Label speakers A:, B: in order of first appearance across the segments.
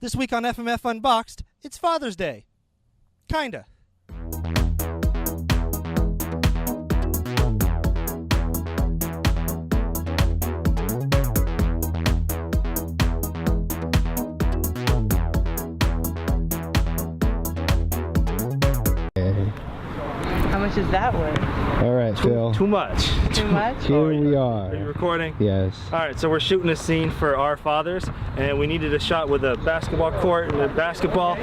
A: This week on FMF Unboxed, it's Father's Day. Kinda.
B: How much is that worth?
C: All right, Phil.
A: Too much.
B: Too much?
C: Here we are.
A: Are you recording?
C: Yes.
A: All right, so we're shooting a scene for our fathers, and we needed a shot with a basketball court and a basketball.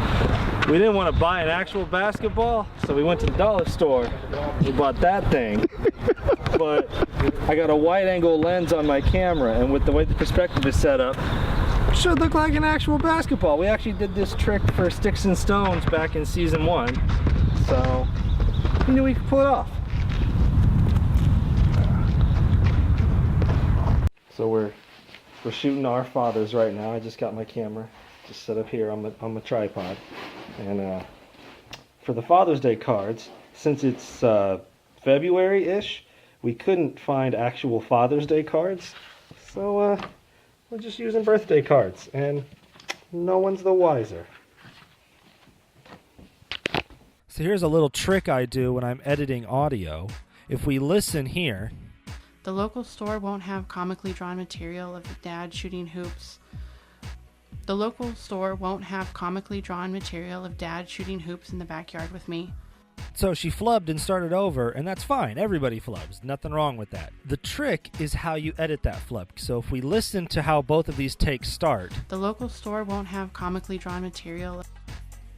A: We didn't want to buy an actual basketball, so we went to the dollar store. We bought that thing. But I got a wide-angle lens on my camera, and with the way the perspective is set up, it should look like an actual basketball. We actually did this trick for Sticks and Stones back in season 1, so we knew we could pull it off. So we're shooting our fathers right now. I just got my camera just set up here on my tripod, and for the Father's Day cards, since it's February-ish, we couldn't find actual Father's Day cards, so we're just using birthday cards, and no one's the wiser. So here's a little trick I do when I'm editing audio. If we listen here,
B: The local store won't have comically drawn material of dad shooting hoops. The local store won't have comically drawn material of dad shooting hoops in the backyard with me.
A: so she flubbed and started over, and that's fine. Everybody flubs. Nothing wrong with that. The trick is how you edit that flub. So if we listen to how both of these takes start.
B: The local store won't have comically drawn material.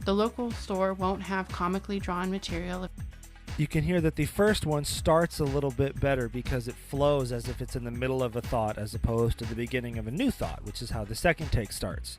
B: The local store won't have comically drawn material.
A: You can hear that the first one starts a little bit better because it flows as if it's in the middle of a thought as opposed to the beginning of a new thought, which is how the second take starts.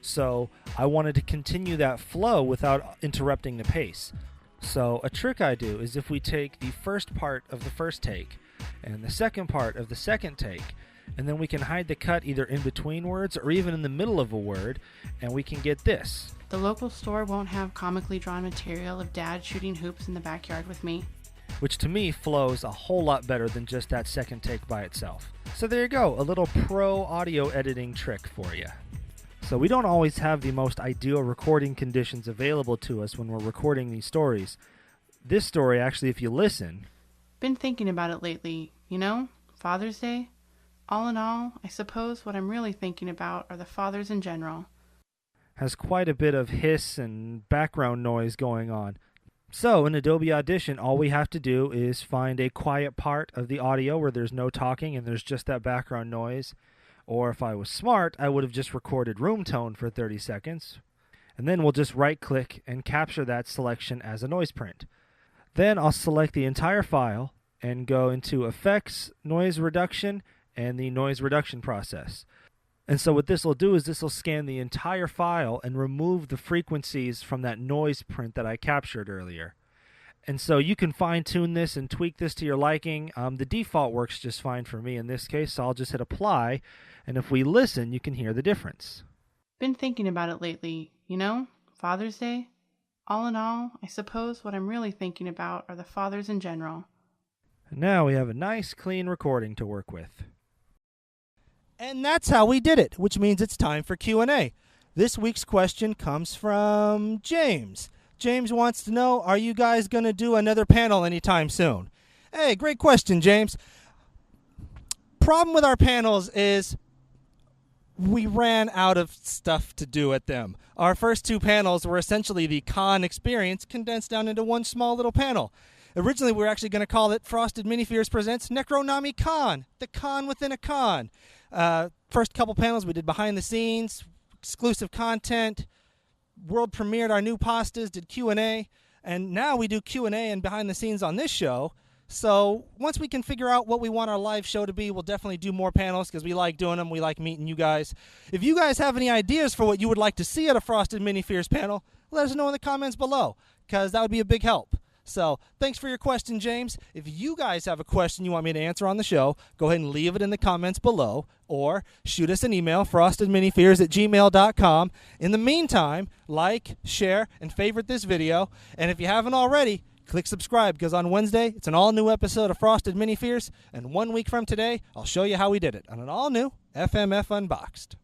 A: So I wanted to continue that flow without interrupting the pace. So a trick I do is if we take the first part of the first take and the second part of the second take, and then we can hide the cut either in between words or even in the middle of a word, and we can get this.
B: The local store won't have comically drawn material of dad shooting hoops in the backyard with me.
A: Which to me flows a whole lot better than just that second take by itself. So there you go, a little pro audio editing trick for you. So we don't always have the most ideal recording conditions available to us when we're recording these stories. This story, actually, if you listen...
B: Been thinking about it lately, you know? Father's Day? All in all, I suppose what I'm really thinking about are the fathers in general.
A: Has quite a bit of hiss and background noise going on. So in Adobe Audition, all we have to do is find a quiet part of the audio where there's no talking and there's just that background noise. Or if I was smart, I would have just recorded room tone for 30 seconds. And then we'll just right-click and capture that selection as a noise print. Then I'll select the entire file and go into Effects, Noise Reduction, and the Noise Reduction process. And so what this will do is this will scan the entire file and remove the frequencies from that noise print that I captured earlier. And so you can fine-tune this and tweak this to your liking. The default works just fine for me in this case, so I'll just hit apply. And if we listen, you can hear the difference.
B: Been thinking about it lately, you know? Father's Day? All in all, I suppose what I'm really thinking about are the fathers in general.
A: And now we have a nice, clean recording to work with. And that's how we did it, which means it's time for Q&A. This week's question comes from James. James wants to know, are you guys going to do another panel anytime soon? Hey, great question, James. Problem with our panels is we ran out of stuff to do at them. Our first 2 panels were essentially the con experience condensed down into one small little panel. Originally, we were actually going to call it Frosted Minifears Presents Necronami Con, the con within a con. First couple panels we did behind the scenes, exclusive content, world premiered our new pastas, did Q&A, and now we do Q&A and behind the scenes on this show. So once we can figure out what we want our live show to be, we'll definitely do more panels because we like doing them. We like meeting you guys. If you guys have any ideas for what you would like to see at a Frosted Minifears panel, let us know in the comments below because that would be a big help. So thanks for your question, James. If you guys have a question you want me to answer on the show, go ahead and leave it in the comments below or shoot us an email, frostedminifears@gmail.com. In the meantime, like, share, and favorite this video. And if you haven't already, click subscribe because on Wednesday, it's an all-new episode of Frosted Minifears. And 1 week from today, I'll show you how we did it on an all-new FMF Unboxed.